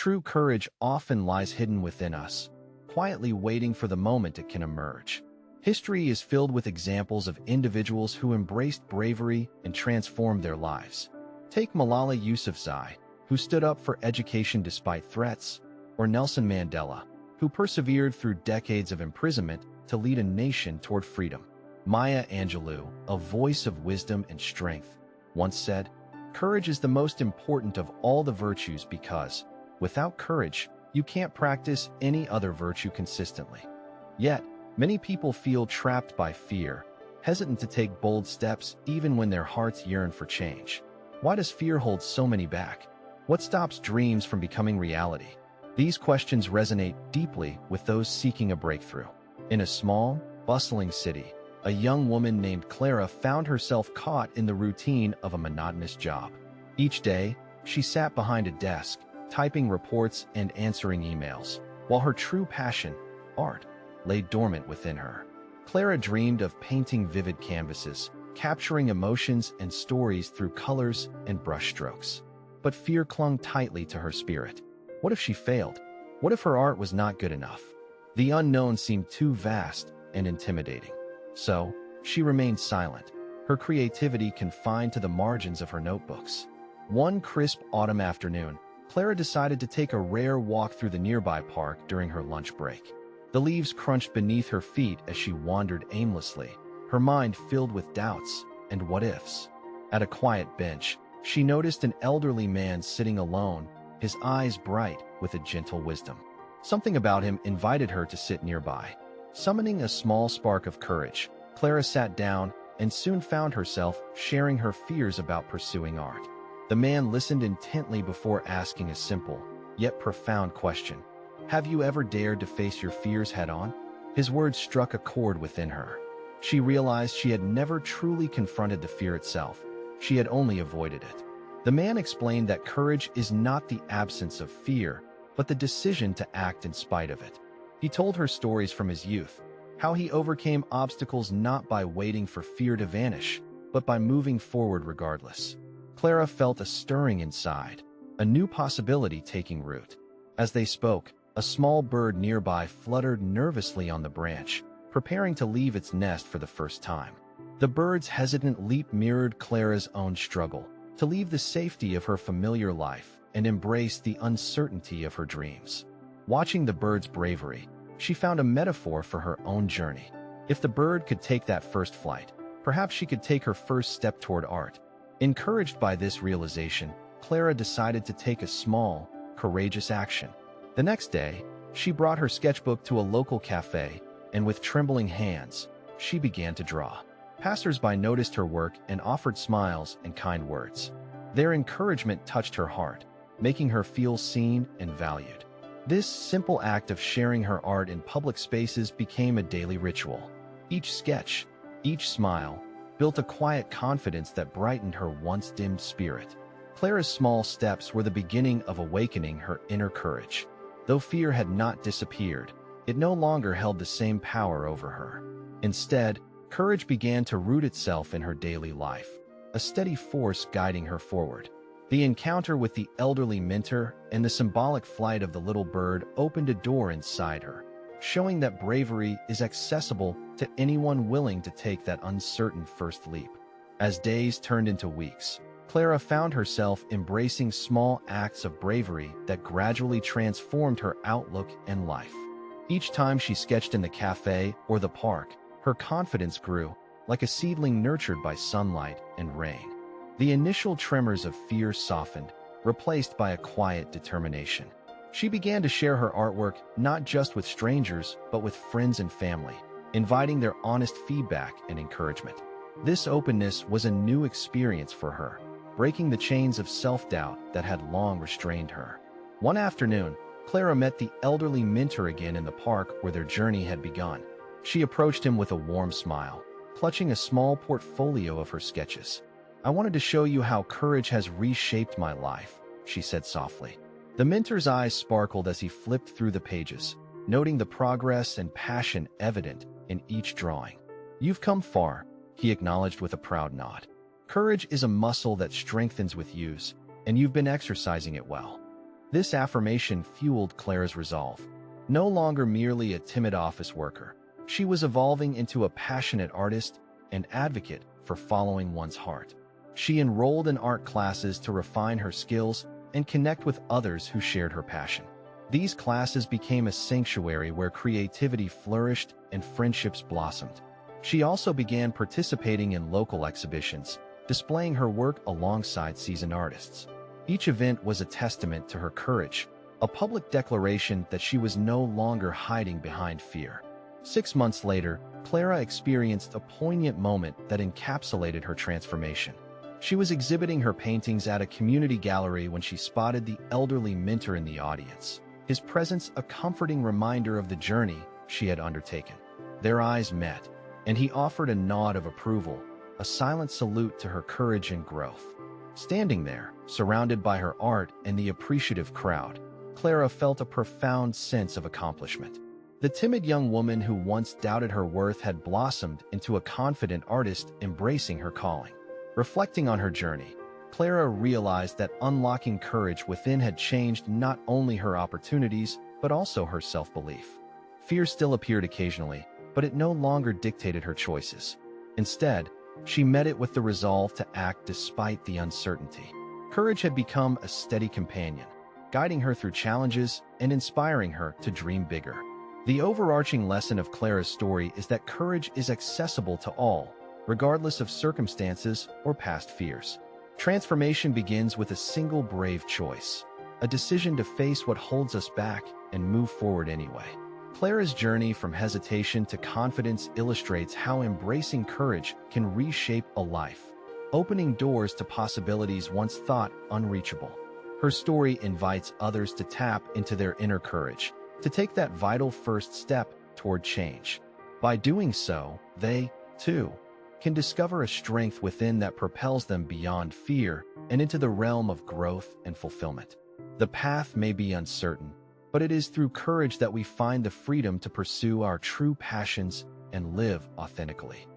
True courage often lies hidden within us, quietly waiting for the moment it can emerge. History is filled with examples of individuals who embraced bravery and transformed their lives. Take Malala Yousafzai, who stood up for education despite threats, or Nelson Mandela, who persevered through decades of imprisonment to lead a nation toward freedom. Maya Angelou, a voice of wisdom and strength, once said, "Courage is the most important of all the virtues because, without courage, you can't practice any other virtue consistently." Yet, many people feel trapped by fear, hesitant to take bold steps even when their hearts yearn for change. Why does fear hold so many back? What stops dreams from becoming reality? These questions resonate deeply with those seeking a breakthrough. In a small, bustling city, a young woman named Clara found herself caught in the routine of a monotonous job. Each day, she sat behind a desk, typing reports and answering emails, while her true passion, art, lay dormant within her. Clara dreamed of painting vivid canvases, capturing emotions and stories through colors and brushstrokes. But fear clung tightly to her spirit. What if she failed? What if her art was not good enough? The unknown seemed too vast and intimidating. So, she remained silent, her creativity confined to the margins of her notebooks. One crisp autumn afternoon, Clara decided to take a rare walk through the nearby park during her lunch break. The leaves crunched beneath her feet as she wandered aimlessly, her mind filled with doubts and what-ifs. At a quiet bench, she noticed an elderly man sitting alone, his eyes bright with a gentle wisdom. Something about him invited her to sit nearby. Summoning a small spark of courage, Clara sat down and soon found herself sharing her fears about pursuing art. The man listened intently before asking a simple, yet profound question. "Have you ever dared to face your fears head-on?" His words struck a chord within her. She realized she had never truly confronted the fear itself. She had only avoided it. The man explained that courage is not the absence of fear, but the decision to act in spite of it. He told her stories from his youth, how he overcame obstacles not by waiting for fear to vanish, but by moving forward regardless. Clara felt a stirring inside, a new possibility taking root. As they spoke, a small bird nearby fluttered nervously on the branch, preparing to leave its nest for the first time. The bird's hesitant leap mirrored Clara's own struggle to leave the safety of her familiar life and embrace the uncertainty of her dreams. Watching the bird's bravery, she found a metaphor for her own journey. If the bird could take that first flight, perhaps she could take her first step toward art. Encouraged by this realization, Clara decided to take a small, courageous action. The next day, she brought her sketchbook to a local cafe, and with trembling hands, she began to draw. Passers-by noticed her work and offered smiles and kind words. Their encouragement touched her heart, making her feel seen and valued. This simple act of sharing her art in public spaces became a daily ritual. Each sketch, each smile, built a quiet confidence that brightened her once dimmed spirit. Clara's small steps were the beginning of awakening her inner courage. Though fear had not disappeared, it no longer held the same power over her. Instead, courage began to root itself in her daily life, a steady force guiding her forward. The encounter with the elderly mentor and the symbolic flight of the little bird opened a door inside her, showing that bravery is accessible to anyone willing to take that uncertain first leap. As days turned into weeks, Clara found herself embracing small acts of bravery that gradually transformed her outlook and life. Each time she sketched in the cafe or the park, her confidence grew, like a seedling nurtured by sunlight and rain. The initial tremors of fear softened, replaced by a quiet determination. She began to share her artwork not just with strangers, but with friends and family, inviting their honest feedback and encouragement. This openness was a new experience for her, breaking the chains of self-doubt that had long restrained her. One afternoon, Clara met the elderly mentor again in the park where their journey had begun. She approached him with a warm smile, clutching a small portfolio of her sketches. "I wanted to show you how courage has reshaped my life," she said softly. The mentor's eyes sparkled as he flipped through the pages, noting the progress and passion evident in each drawing. "You've come far," he acknowledged with a proud nod. "Courage is a muscle that strengthens with use, and you've been exercising it well." This affirmation fueled Clara's resolve. No longer merely a timid office worker, she was evolving into a passionate artist and advocate for following one's heart. She enrolled in art classes to refine her skills and connect with others who shared her passion. These classes became a sanctuary where creativity flourished and friendships blossomed. She also began participating in local exhibitions, displaying her work alongside seasoned artists. Each event was a testament to her courage, a public declaration that she was no longer hiding behind fear. 6 months later, Clara experienced a poignant moment that encapsulated her transformation. She was exhibiting her paintings at a community gallery when she spotted the elderly minter in the audience, his presence a comforting reminder of the journey she had undertaken. Their eyes met, and he offered a nod of approval, a silent salute to her courage and growth. Standing there, surrounded by her art and the appreciative crowd, Clara felt a profound sense of accomplishment. The timid young woman who once doubted her worth had blossomed into a confident artist embracing her calling. Reflecting on her journey, Clara realized that unlocking courage within had changed not only her opportunities, but also her self-belief. Fear still appeared occasionally, but it no longer dictated her choices. Instead, she met it with the resolve to act despite the uncertainty. Courage had become a steady companion, guiding her through challenges and inspiring her to dream bigger. The overarching lesson of Clara's story is that courage is accessible to all, regardless of circumstances or past fears. Transformation begins with a single brave choice, a decision to face what holds us back and move forward anyway. Clara's journey from hesitation to confidence illustrates how embracing courage can reshape a life, opening doors to possibilities once thought unreachable. Her story invites others to tap into their inner courage, to take that vital first step toward change. By doing so, they, too, can discover a strength within that propels them beyond fear and into the realm of growth and fulfillment. The path may be uncertain, but it is through courage that we find the freedom to pursue our true passions and live authentically.